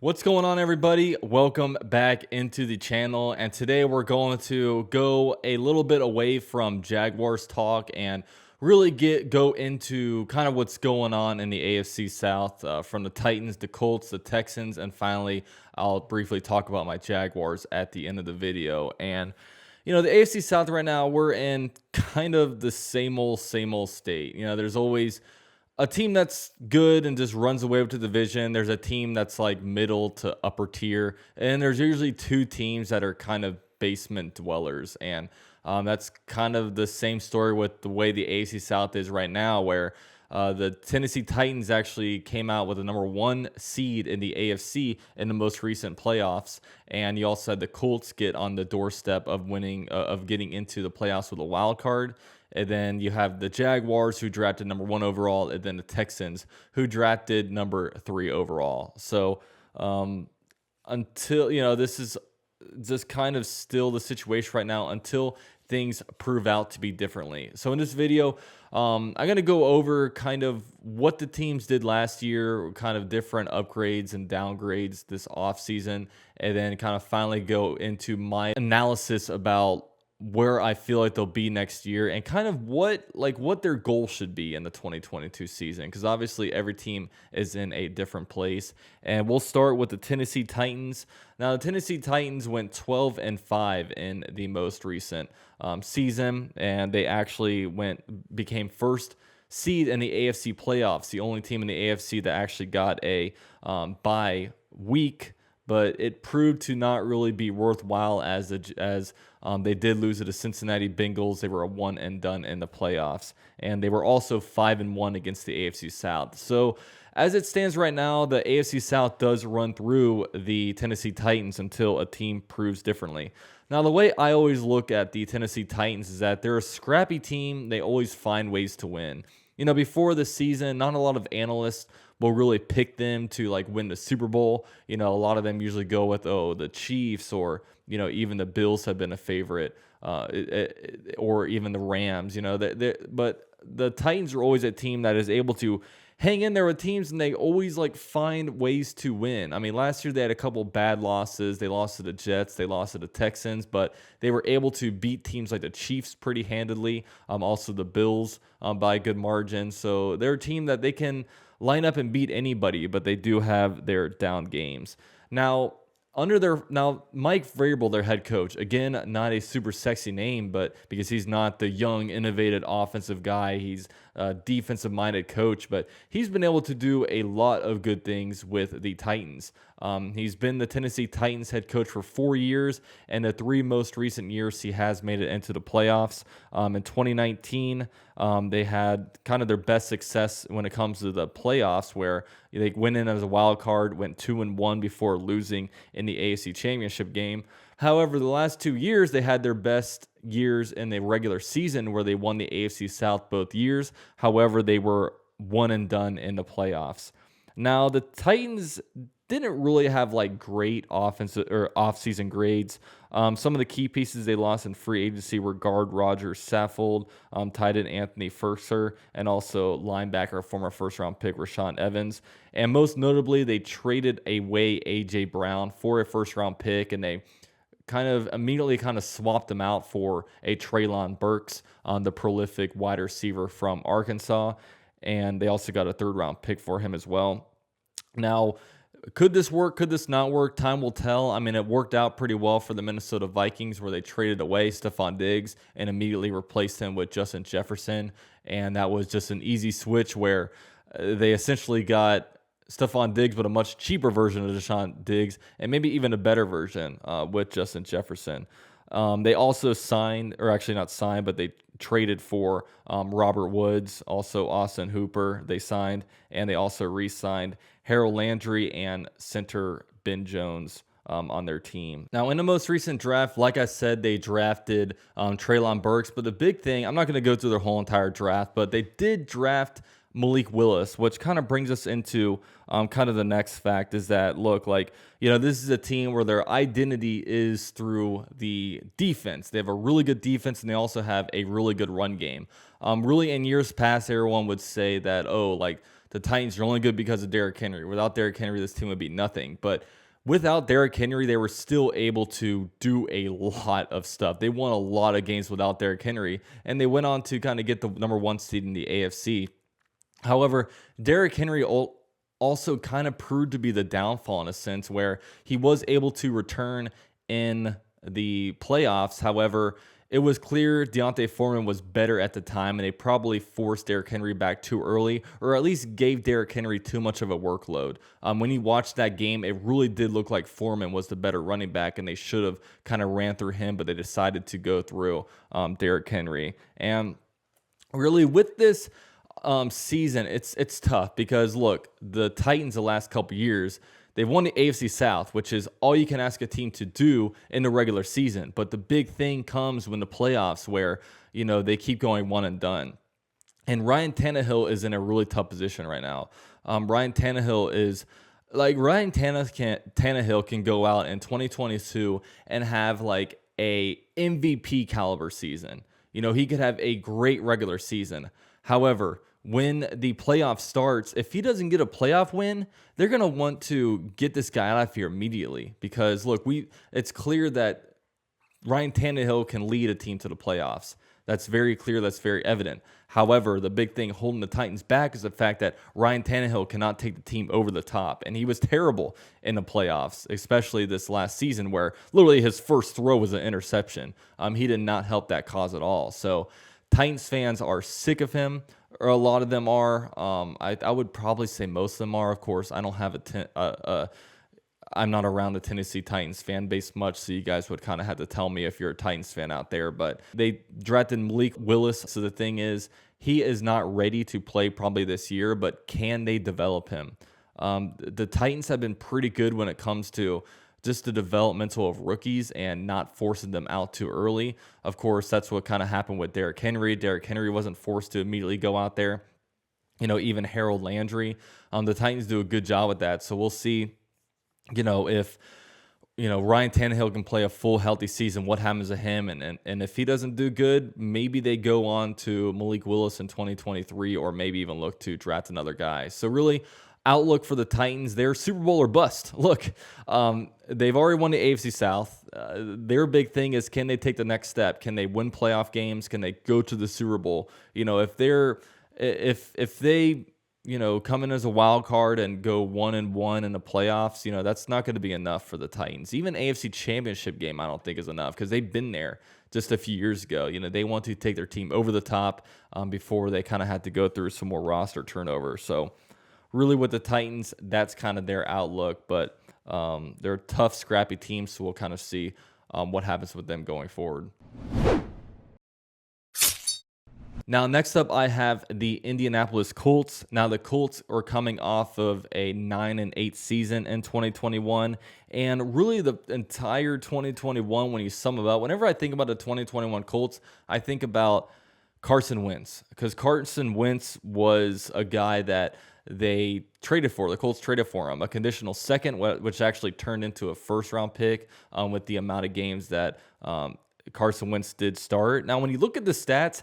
What's going on, everybody? Welcome back into the channel, and today we're going to go a little bit away from Jaguars talk and really go into kind of what's going on in the AFC South, from the Titans, the Colts, the Texans, and finally I'll briefly talk about my Jaguars at the end of the video. And the AFC South right now, we're in kind of the same old state. There's always a team that's good and just runs away with the division. There's a team that's like middle to upper tier, and there's usually two teams that are kind of basement dwellers. And that's kind of the same story with the way the AFC South is right now, where the Tennessee Titans actually came out with a number one seed in the AFC in the most recent playoffs, and you also had the Colts get on the doorstep of winning, of getting into the playoffs with a wild card. And then you have the Jaguars, who drafted number one overall, and then the Texans, who drafted number three overall. So until, this is just kind of still the situation right now until things prove out to be differently. So in this video, I'm going to go over kind of what the teams did last year, kind of different upgrades and downgrades this offseason, and then kind of finally go into my analysis about where I feel like they'll be next year and kind of what their goal should be in the 2022 season, because obviously every team is in a different place. And we'll start with the Tennessee Titans. Now, the Tennessee Titans went 12-5 in the most recent season, and they actually became first seed in the AFC playoffs, the only team in the AFC that actually got a bye week. But it proved to not really be worthwhile as they did lose to the Cincinnati Bengals. They were a one and done in the playoffs, and they were also 5-1 against the AFC South. So as it stands right now, the AFC South does run through the Tennessee Titans until a team proves differently. Now, the way I always look at the Tennessee Titans is that they're a scrappy team. They always find ways to win. Before the season, not a lot of analysts will really pick them to like win the Super Bowl. A lot of them usually go with, the Chiefs, or, even the Bills have been a favorite, or even the Rams, but the Titans are always a team that is able to hang in there with teams, and they always like find ways to win. I mean, last year they had a couple bad losses. They lost to the Jets, they lost to the Texans, but they were able to beat teams like the Chiefs pretty handedly. Also the Bills by a good margin. So they're a team that they can line up and beat anybody, but they do have their down games. Now, Mike Vrabel, their head coach, again, not a super sexy name, but because he's not the young, innovative offensive guy, he's a defensive-minded coach, but he's been able to do a lot of good things with the Titans. He's been the Tennessee Titans head coach for 4 years, and the three most recent years he has made it into the playoffs. In 2019, they had kind of their best success when it comes to the playoffs, where they went in as a wild card, went 2-1 before losing in the AFC Championship game. However, the last 2 years, they had their best years in the regular season, where they won the AFC South both years. However, they were one and done in the playoffs. Now, the Titans didn't really have like great offensive or offseason grades. Some of the key pieces they lost in free agency were guard Roger Saffold, tight end Anthony Firkser, and also linebacker, former first-round pick Rashaan Evans. And most notably, they traded away A.J. Brown for a first-round pick, and they kind of immediately swapped them out for a Treylon Burks, the prolific wide receiver from Arkansas. And they also got a third-round pick for him as well. Now, could this work? Could this not work? Time will tell. I mean, it worked out pretty well for the Minnesota Vikings, where they traded away Stephon Diggs and immediately replaced him with Justin Jefferson. And that was just an easy switch, where they essentially got Stephon Diggs, but a much cheaper version of Deshaun Diggs, and maybe even a better version with Justin Jefferson. They also signed, or actually not signed, but they traded for Robert Woods, also Austin Hooper they signed, and they also re-signed Harold Landry and center Ben Jones on their team. Now, in the most recent draft, like I said, they drafted Treylon Burks, but the big thing, I'm not going to go through their whole entire draft, but they did draft Malik Willis, which kind of brings us into kind of the next fact, is that, look, this is a team where their identity is through the defense. They have a really good defense, and they also have a really good run game. Really, in years past, everyone would say that, the Titans are only good because of Derrick Henry. Without Derrick Henry, this team would be nothing. But without Derrick Henry, they were still able to do a lot of stuff. They won a lot of games without Derrick Henry, and they went on to kind of get the number 1 seed in the AFC. However, Derrick Henry also kind of proved to be the downfall in a sense where he was able to return in the playoffs. However, it was clear D'Onta Foreman was better at the time, and they probably forced Derrick Henry back too early, or at least gave Derrick Henry too much of a workload. When you watched that game, it really did look like Foreman was the better running back, and they should have kind of ran through him, but they decided to go through Derrick Henry. And really, with this season, it's tough because look, the Titans the last couple years, they've won the AFC South, which is all you can ask a team to do in the regular season. But the big thing comes when the playoffs, where they keep going one and done. And Ryan Tannehill is in a really tough position right now. Ryan Tannehill can go out in 2022 and have like a MVP caliber season. He could have a great regular season. However, when the playoff starts, if he doesn't get a playoff win, they're going to want to get this guy out of here immediately because, look, it's clear that Ryan Tannehill can lead a team to the playoffs. That's very clear. That's very evident. However, the big thing holding the Titans back is the fact that Ryan Tannehill cannot take the team over the top, and he was terrible in the playoffs, especially this last season where literally his first throw was an interception. He did not help that cause at all. So Titans fans are sick of him, or a lot of them are. I would probably say most of them are. Of course, I don't have I'm not around the Tennessee Titans fan base much, so you guys would kind of have to tell me if you're a Titans fan out there. But they drafted Malik Willis, so the thing is, he is not ready to play probably this year, but can they develop him? The Titans have been pretty good when it comes to just the developmental of rookies and not forcing them out too early. Of course, that's what kind of happened with Derrick Henry. Derrick Henry wasn't forced to immediately go out there. Even Harold Landry. The Titans do a good job with that. So we'll see, if, Ryan Tannehill can play a full healthy season, what happens to him? And if he doesn't do good, maybe they go on to Malik Willis in 2023, or maybe even look to draft another guy. So really, outlook for the Titans, they're Super Bowl or bust. Look, they've already won the AFC South. Their big thing is, can they take the next step? Can they win playoff games? Can they go to the Super Bowl? If they come in as a wild card and go 1-1 in the playoffs, that's not going to be enough for the Titans. Even AFC Championship game, I don't think is enough because they've been there just a few years ago. They want to take their team over the top before they kind of had to go through some more roster turnover. So really with the Titans, that's kind of their outlook, but they're a tough, scrappy team, so we'll kind of see what happens with them going forward. Now, next up, I have the Indianapolis Colts. Now, the Colts are coming off of a 9-8 season in 2021, and really the entire 2021, when you sum it up, whenever I think about the 2021 Colts, I think about Carson Wentz, because Carson Wentz was a guy that they traded for. The Colts traded for him, a conditional second, which actually turned into a first-round pick with the amount of games that Carson Wentz did start. Now, when you look at the stats,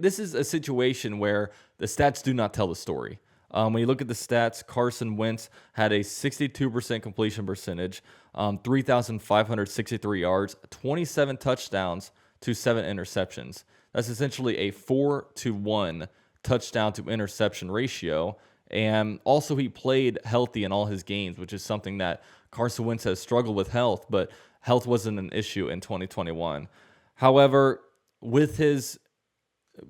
this is a situation where the stats do not tell the story. When you look at the stats, Carson Wentz had a 62% completion percentage, 3,563 yards, 27 touchdowns to 7 interceptions. That's essentially a 4-to-1 touchdown to interception ratio. And also, he played healthy in all his games, which is something that Carson Wentz has struggled with health, but health wasn't an issue in 2021. However, with his,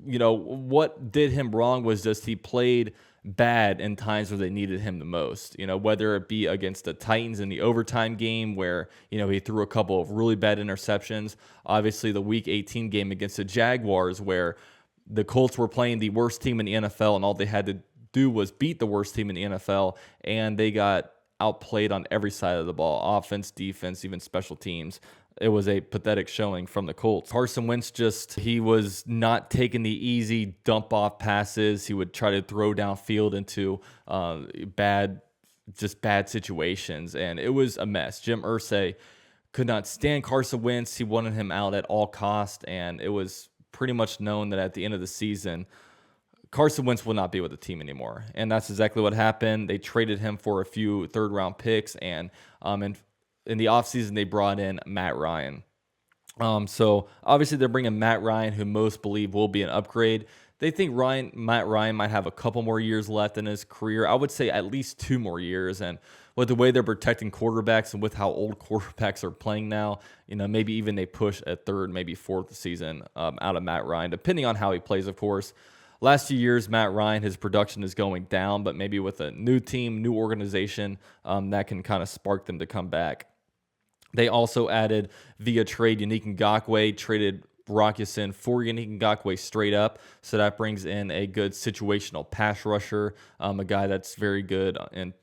what did him wrong was just he played bad in times where they needed him the most, whether it be against the Titans in the overtime game where, he threw a couple of really bad interceptions. Obviously, the Week 18 game against the Jaguars where the Colts were playing the worst team in the NFL and all they had to do was beat the worst team in the NFL, and they got outplayed on every side of the ball, offense, defense, even special teams. It was a pathetic showing from the Colts. Carson Wentz he was not taking the easy dump-off passes. He would try to throw downfield into bad situations, and it was a mess. Jim Irsay could not stand Carson Wentz. He wanted him out at all costs, and it was pretty much known that at the end of the season, Carson Wentz will not be with the team anymore. And that's exactly what happened. They traded him for a few third-round picks, and in the offseason, they brought in Matt Ryan. So obviously they're bringing Matt Ryan, who most believe will be an upgrade. They think Matt Ryan might have a couple more years left in his career. I would say at least 2 more years. And with the way they're protecting quarterbacks and with how old quarterbacks are playing now, maybe even they push a third, maybe fourth season out of Matt Ryan, depending on how he plays, of course. Last few years, Matt Ryan, his production is going down, but maybe with a new team, new organization, that can kind of spark them to come back. They also added via trade Yannick Ngakoue, traded Brock Ya-Sin for Yannick Ngakoue straight up. So that brings in a good situational pass rusher, a guy that's very good in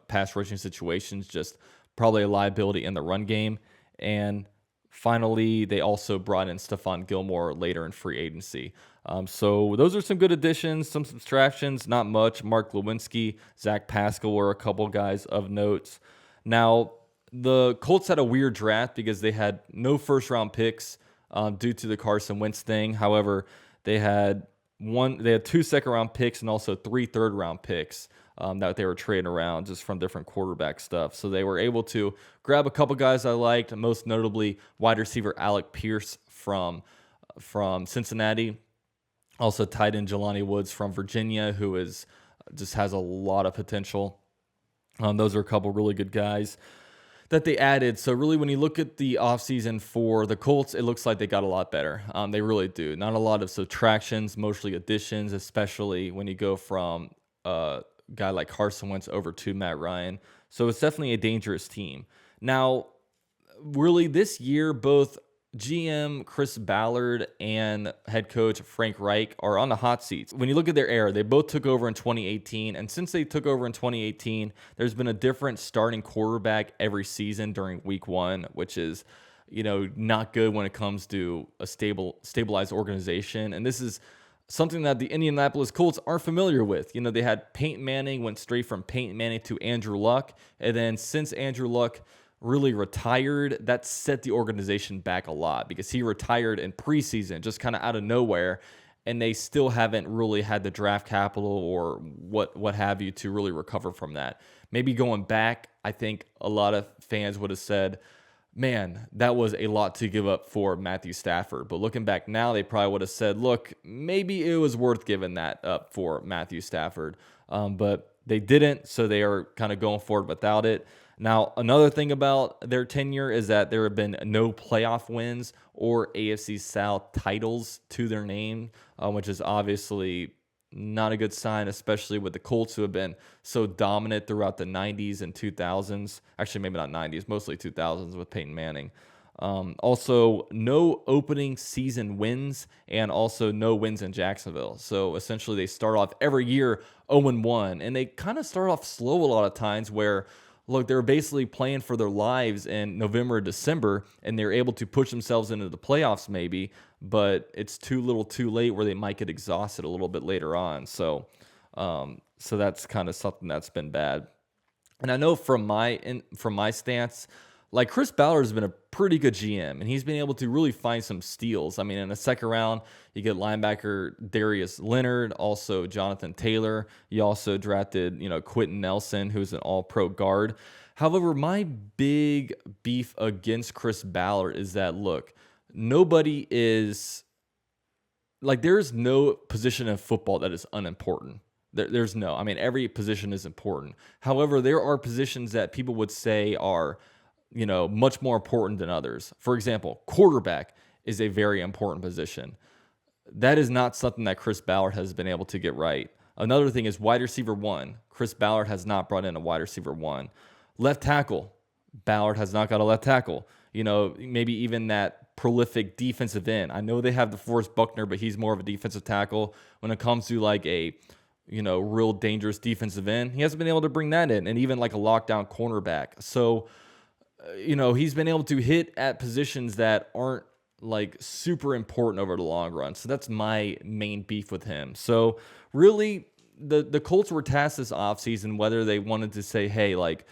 pass rushing situations, just probably a liability in the run game. And finally, they also brought in Stephon Gilmore later in free agency. So those are some good additions, some subtractions, not much. Mark Lewinsky, Zach Pascal were a couple guys of notes. Now, the Colts had a weird draft because they had no first-round picks due to the Carson Wentz thing. However, they had 2 second-round picks and also 3 third-round picks that they were trading around just from different quarterback stuff. So they were able to grab a couple guys I liked, most notably wide receiver Alec Pierce from Cincinnati. Also tight end Jelani Woods from Virginia, who just has a lot of potential. Those are a couple really good guys that they added. So really, when you look at the offseason for the Colts, it looks like they got a lot better. They really do. Not a lot of subtractions, mostly additions, especially when you go from a guy like Carson Wentz over to Matt Ryan. So it's definitely a dangerous team. Now, really this year, both GM Chris Ballard and head coach Frank Reich are on the hot seats. When you look at their era, they both took over in 2018. And since they took over in 2018, there's been a different starting quarterback every season during week 1, which is, not good when it comes to a stabilized organization. And this is something that the Indianapolis Colts aren't familiar with. They had Peyton Manning, went straight from Peyton Manning to Andrew Luck. And then since Andrew Luck really retired, that set the organization back a lot because he retired in preseason just kind of out of nowhere, and they still haven't really had the draft capital or what have you to really recover from that. Maybe going back, I think a lot of fans would have said, man, that was a lot to give up for Matthew Stafford. But looking back now, they probably would have said, look, maybe it was worth giving that up for Matthew Stafford. But they didn't, so they are kind of going forward without it. Now, another thing about their tenure is that there have been no playoff wins or AFC South titles to their name, which is obviously not a good sign, especially with the Colts, who have been so dominant throughout the 90s and 2000s. Actually, maybe not 90s, mostly 2000s with Peyton Manning. Also, no opening season wins and also no wins in Jacksonville. So essentially, they start off every year 0-1, and they kind of start off slow a lot of times where, look, they're basically playing for their lives in November or December, and they're able to push themselves into the playoffs maybe, but it's too little too late where they might get exhausted a little bit later on. So that's kind of something that's been bad. And I know from my stance, like Chris Ballard has been a pretty good GM, and he's been able to really find some steals. I mean, in the second round, you get linebacker Darius Leonard, also Jonathan Taylor. You also drafted, Quentin Nelson, who's an all-pro guard. However, my big beef against Chris Ballard is that, look, nobody is, like, there's no position in football that is unimportant. There's no. I mean, every position is important. However, there are positions that people would say are, much more important than others. For example, quarterback is a very important position. That is not something that Chris Ballard has been able to get right. Another thing is wide receiver 1. Chris Ballard has not brought in a wide receiver 1. Left tackle, Ballard has not got a left tackle. Maybe even that prolific defensive end. I know they have DeForest Buckner, but he's more of a defensive tackle. When it comes to like a real dangerous defensive end, he hasn't been able to bring that in, and even like a lockdown cornerback. So he's been able to hit at positions that aren't like super important over the long run. So that's my main beef with him. So really, the Colts were tasked this offseason whether they wanted to say, hey, like,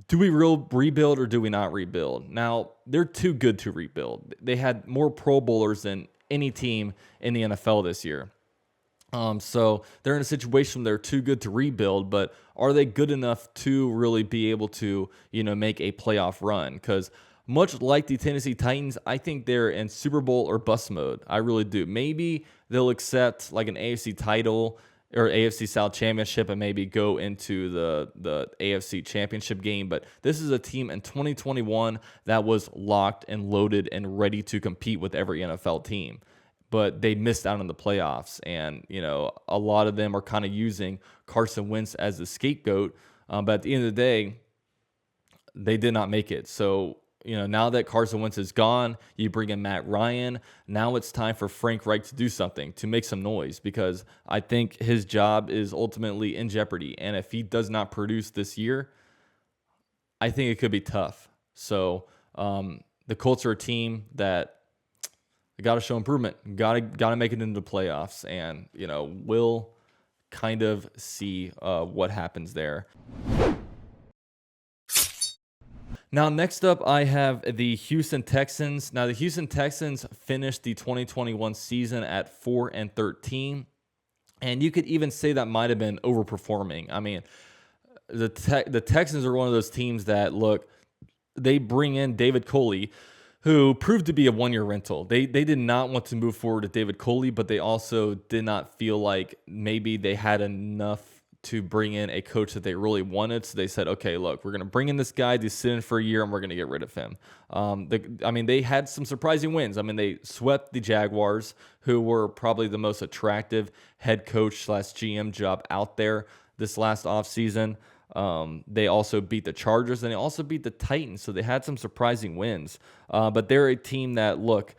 do we rebuild or do we not rebuild? Now, they're too good to rebuild. They had more Pro Bowlers than any team in the NFL this year. So they're in a situation where they're too good to rebuild, but are they good enough to really be able to, make a playoff run? Because much like the Tennessee Titans, I think they're in Super Bowl or bust mode. I really do. Maybe they'll accept like an AFC title or AFC South championship and maybe go into the AFC championship game. But this is a team in 2021 that was locked and loaded and ready to compete with every NFL team, but they missed out on the playoffs. And, a lot of them are kind of using Carson Wentz as the scapegoat. But at the end of the day, they did not make it. So, now that Carson Wentz is gone, you bring in Matt Ryan. Now it's time for Frank Reich to do something, to make some noise, because I think his job is ultimately in jeopardy. And if he does not produce this year, I think it could be tough. So the Colts are a team that got to show improvement. Got to make it into the playoffs, and we'll kind of see what happens there. Now, next up, I have the Houston Texans. Now, the Houston Texans finished the 2021 season at 4-13, and you could even say that might have been overperforming. I mean, the Texans are one of those teams that, look, they bring in David Culley, who proved to be a one-year rental. They did not want to move forward with David Culley, but they also did not feel like maybe they had enough to bring in a coach that they really wanted. So they said, okay, look, we're going to bring in this guy to sit in for a year and we're going to get rid of him. They had some surprising wins. They swept the Jaguars, who were probably the most attractive head coach / GM job out there this last offseason. They also beat the Chargers and they also beat the Titans. So they had some surprising wins. But they're a team that, look,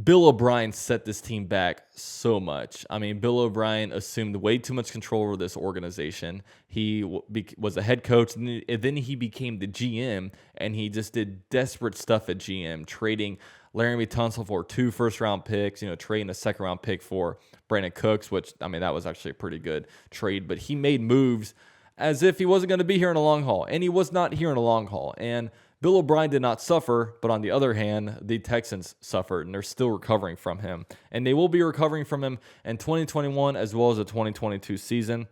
Bill O'Brien set this team back so much. Bill O'Brien assumed way too much control over this organization. He was a head coach, and then he became the GM, and he just did desperate stuff at GM, trading Laramie Tunsil for 2 first-round picks, trading a second-round pick for Brandon Cooks, which, that was actually a pretty good trade. But he made moves as if he wasn't going to be here in the long haul, and he was not here in the long haul. And Bill O'Brien did not suffer, but on the other hand, the Texans suffered, and they're still recovering from him. And they will be recovering from him in 2021 as well as the 2022 season.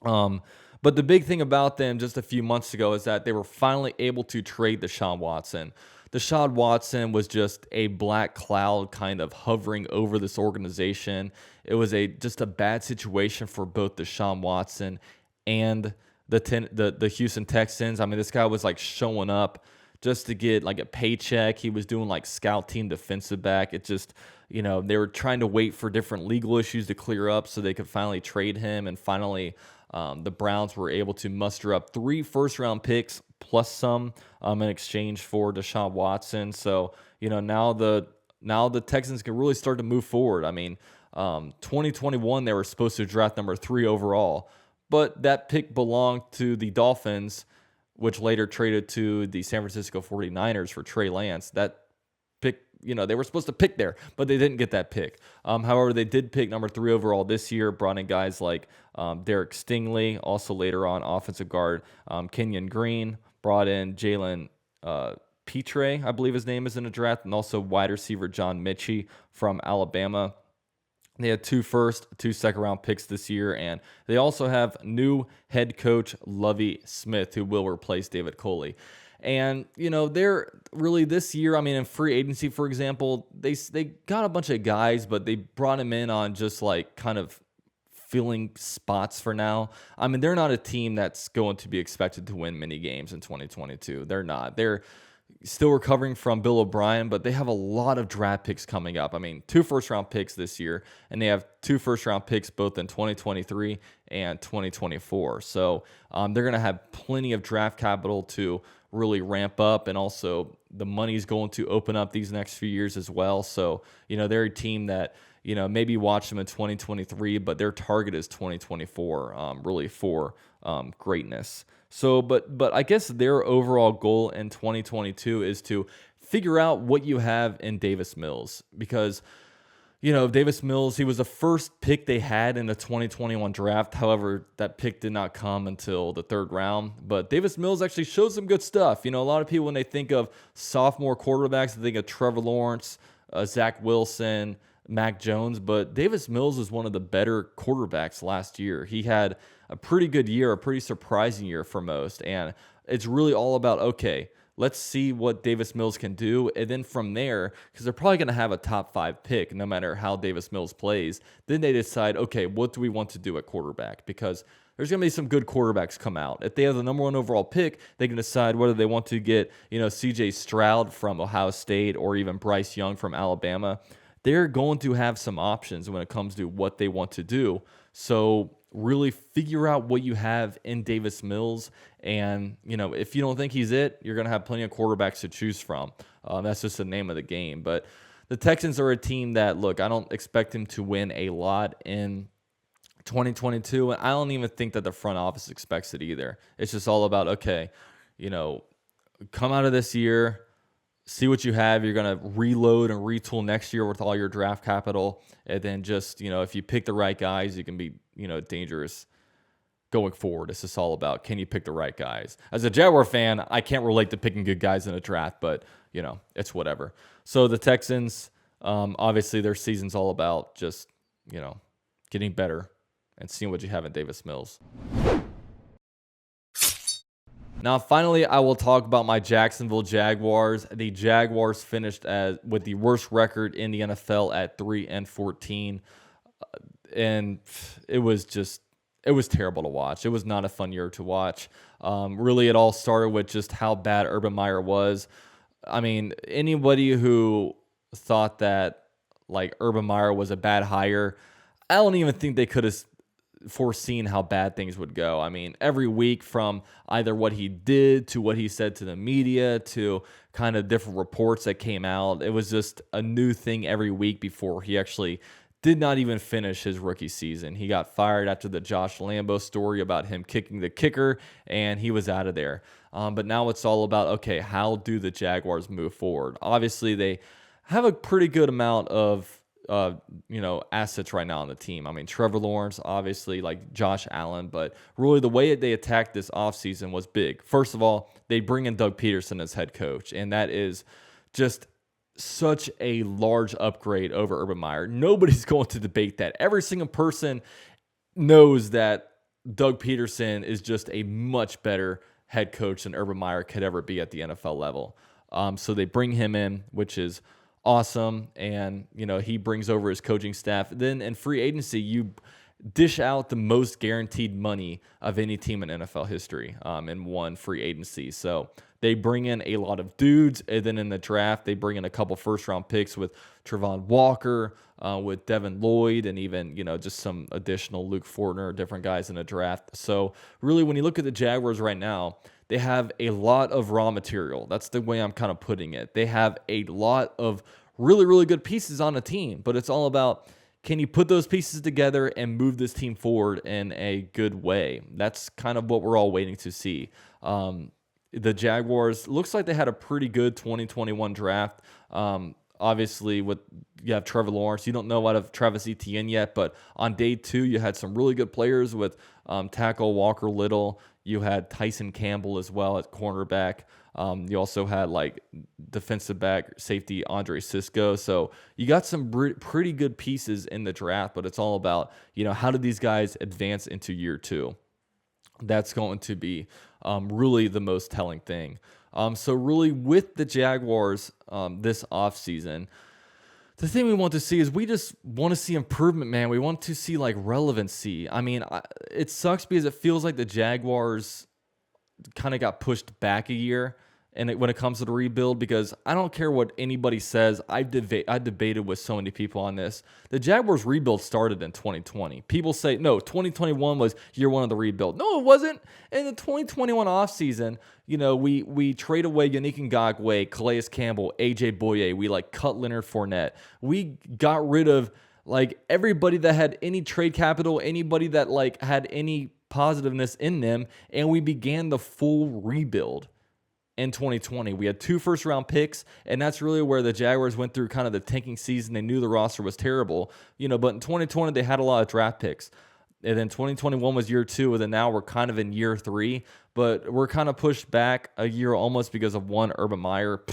But the big thing about them just a few months ago is that they were finally able to trade Deshaun Watson. Deshaun Watson was just a black cloud kind of hovering over this organization. It was just a bad situation for both Deshaun Watson and the Houston Texans. This guy was like showing up just to get like a paycheck. He was doing like scout team defensive back. It just, they were trying to wait for different legal issues to clear up so they could finally trade him. And finally, the Browns were able to muster up 3 first-round picks plus some in exchange for Deshaun Watson. So, now the Texans can really start to move forward. 2021, they were supposed to draft number 3 overall. But that pick belonged to the Dolphins, which later traded to the San Francisco 49ers for Trey Lance. That pick, they were supposed to pick there, but they didn't get that pick. However, they did pick number 3 overall this year, brought in guys like Derek Stingley, also later on offensive guard Kenyon Green, brought in Jalen Petre, I believe his name is in the draft, and also wide receiver John Mitchie from Alabama. They had 2 first, 2 second-round picks this year, and they also have new head coach Lovie Smith, who will replace David Culley. And, they're really this year, in free agency, for example, they got a bunch of guys, but they brought them in on just like kind of filling spots for now. They're not a team that's going to be expected to win many games in 2022. They're not. They're still recovering from Bill O'Brien, but they have a lot of draft picks coming up. 2 first-round picks this year, and they have 2 first-round picks both in 2023 and 2024. So they're going to have plenty of draft capital to really ramp up, and also the money's going to open up these next few years as well. So, they're a team that, maybe watch them in 2023, but their target is 2024, really for greatness. So, but I guess their overall goal in 2022 is to figure out what you have in Davis Mills, because, Davis Mills, he was the first pick they had in the 2021 draft. However, that pick did not come until the 3rd round. But Davis Mills actually showed some good stuff. A lot of people, when they think of sophomore quarterbacks, they think of Trevor Lawrence, Zach Wilson, Mac Jones, but Davis Mills is one of the better quarterbacks last year. He had a pretty good year, a pretty surprising year for most. And it's really all about, okay, let's see what Davis Mills can do. And then from there, because they're probably going to have a top 5 pick no matter how Davis Mills plays, then they decide, okay, what do we want to do at quarterback? Because there's going to be some good quarterbacks come out. If they have the number 1 overall pick, they can decide whether they want to get, CJ Stroud from Ohio State or even Bryce Young from Alabama. They're going to have some options when it comes to what they want to do. So really figure out what you have in Davis Mills. And, if you don't think he's it, you're going to have plenty of quarterbacks to choose from. That's just the name of the game. But the Texans are a team that, look, I don't expect him to win a lot in 2022. And I don't even think that the front office expects it either. It's just all about, okay, come out of this year, see what you have. You're going to reload and retool next year with all your draft capital. And then just, if you pick the right guys, you can be, dangerous going forward. It's just all about, can you pick the right guys? As a Jaguar fan, I can't relate to picking good guys in a draft, but, it's whatever. So the Texans, obviously their season's all about just, getting better and seeing what you have in Davis Mills. Now, finally, I will talk about my Jacksonville Jaguars. The Jaguars finished with the worst record in the NFL at 3-14, and it was terrible to watch. It was not a fun year to watch. Really, it all started with just how bad Urban Meyer was. I mean, anybody who thought that Urban Meyer was a bad hire, I don't even think they could have foreseen how bad things would go. I mean, every week from either what he did to what he said to the media to kind of different reports that came out, it was just a new thing every week before he actually did not even finish his rookie season. He got fired after the Josh Lambo story about him kicking the kicker, and he was out of there. But now it's all about, okay, how do the Jaguars move forward? Obviously, they have a pretty good amount of assets right now on the team. I mean, Trevor Lawrence, obviously, like Josh Allen, but really the way they attacked this offseason was big. First of all, they bring in Doug Peterson as head coach, and that is just such a large upgrade over Urban Meyer. Nobody's going to debate that. Every single person knows that Doug Peterson is just a much better head coach than Urban Meyer could ever be at the NFL level. So they bring him in, which is awesome, and he brings over his coaching staff. Then in free agency, you dish out the most guaranteed money of any team in NFL history in one free agency. So they bring in a lot of dudes, and then in the draft, they bring in a couple first-round picks with Trevon Walker, with Devin Lloyd, and even just some additional Luke Fortner, different guys in the draft. So really, when you look at the Jaguars right now, they have a lot of raw material. That's the way I'm kind of putting it. They have a lot of really, really good pieces on the team, but it's all about, can you put those pieces together and move this team forward in a good way? That's kind of what we're all waiting to see. The Jaguars, looks like they had a pretty good 2021 draft. Obviously, you have Trevor Lawrence. You don't know out of Travis Etienne yet, but on day 2, you had some really good players with tackle Walker Little. You had Tyson Campbell as well at cornerback. You also had defensive back safety Andre Sisco. So you got some pretty good pieces in the draft, but it's all about, how do these guys advance into year 2? That's going to be really the most telling thing. So really with the Jaguars this offseason, the thing we want to see is we just want to see improvement, man. We want to see relevancy. I mean, it sucks because it feels like the Jaguars kind of got pushed back a year when it comes to the rebuild, because I don't care what anybody says. I debated with so many people on this. The Jaguars rebuild started in 2020. People say, no, 2021 was year 1 of the rebuild. No, it wasn't. In the 2021 offseason, we trade away Yannick Ngakoue, Calais Campbell, AJ Boye. We cut Leonard Fournette. We got rid of everybody that had any trade capital, anybody that had any positiveness in them, and we began the full rebuild. In 2020, we had 2 first-round picks, and that's really where the Jaguars went through kind of the tanking season. They knew the roster was terrible, but in 2020, they had a lot of draft picks. And then 2021 was year 2, and then now we're kind of in year 3, but we're kind of pushed back a year almost because of one, Urban Meyer,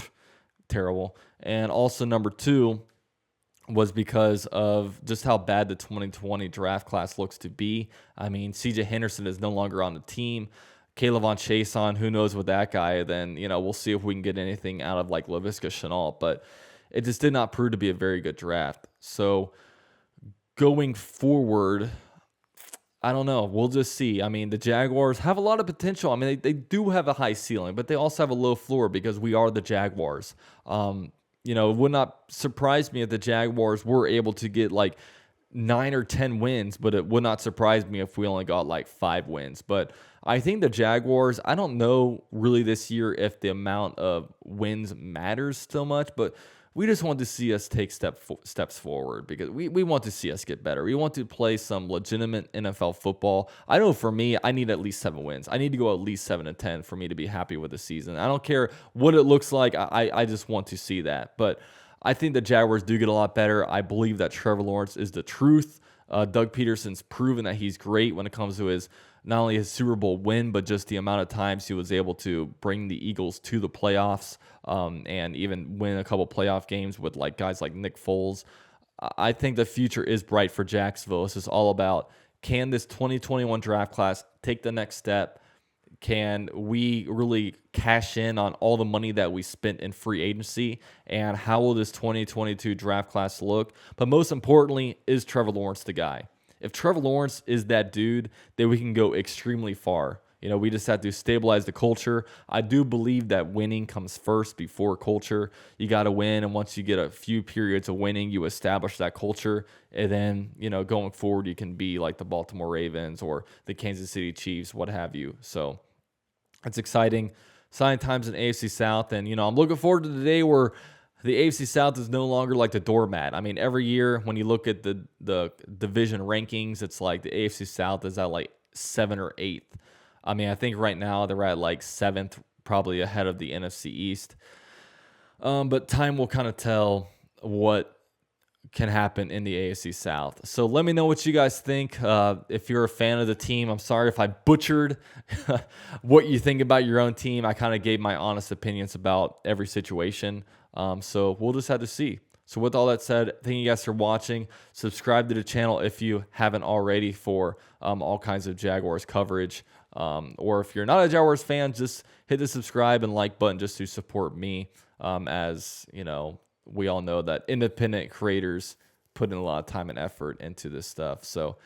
terrible. And also number 2, was because of just how bad the 2020 draft class looks to be. I mean, CJ Henderson is no longer on the team. Caleb Von Chason, who knows with that guy? Then, we'll see if we can get anything out of like Laviska Shenault, but it just did not prove to be a very good draft. So going forward, I don't know. We'll just see. I mean, the Jaguars have a lot of potential. I mean, they do have a high ceiling, but they also have a low floor because we are the Jaguars. It would not surprise me if the Jaguars were able to get like 9 or 10 wins, but it would not surprise me if we only got like 5 wins. But I think the Jaguars, I don't know really this year if the amount of wins matters so much, but we just want to see us take steps forward because we want to see us get better. We want to play some legitimate NFL football. I know for me, I need at least 7 wins. I need to go at least 7-10 for me to be happy with the season. I don't care what it looks like. I just want to see that. But I think the Jaguars do get a lot better. I believe that Trevor Lawrence is the truth. Doug Peterson's proven that he's great when it comes to his not only his Super Bowl win, but just the amount of times he was able to bring the Eagles to the playoffs and even win a couple playoff games with like guys like Nick Foles. I think the future is bright for Jacksonville. It's just all about, can this 2021 draft class take the next step? Can we really cash in on all the money that we spent in free agency? And how will this 2022 draft class look? But most importantly, is Trevor Lawrence the guy? If Trevor Lawrence is that dude, then we can go extremely far. We just have to stabilize the culture. I do believe that winning comes first before culture. You got to win, and once you get a few periods of winning, you establish that culture, and then, going forward, you can be like the Baltimore Ravens or the Kansas City Chiefs, what have you. So it's exciting. Exciting times in AFC South, and, I'm looking forward to the day where the AFC South is no longer like the doormat. I mean, every year when you look at the division rankings, it's like the AFC South is at like 7th or 8th. I mean, I think right now they're at like 7th, probably ahead of the NFC East. But time will kind of tell what can happen in the AFC South. So let me know what you guys think. If you're a fan of the team, I'm sorry if I butchered what you think about your own team. I kind of gave my honest opinions about every situation. So we'll just have to see. So with all that said, thank you guys for watching. Subscribe to the channel if you haven't already for all kinds of Jaguars coverage. Or if you're not a Jaguars fan, just hit the subscribe and like button just to support me. As we all know that independent creators put in a lot of time and effort into this stuff. So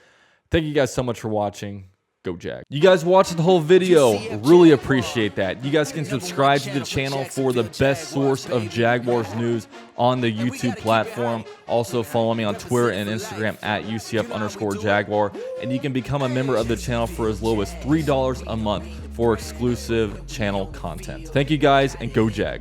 thank you guys so much for watching. Go Jag. You guys watched the whole video. Really appreciate that. You guys can subscribe to the channel for the best source of Jaguars news on the YouTube platform. Also follow me on Twitter and Instagram at UCF_Jaguar. And you can become a member of the channel for as low as $3 a month for exclusive channel content. Thank you guys, and go Jags.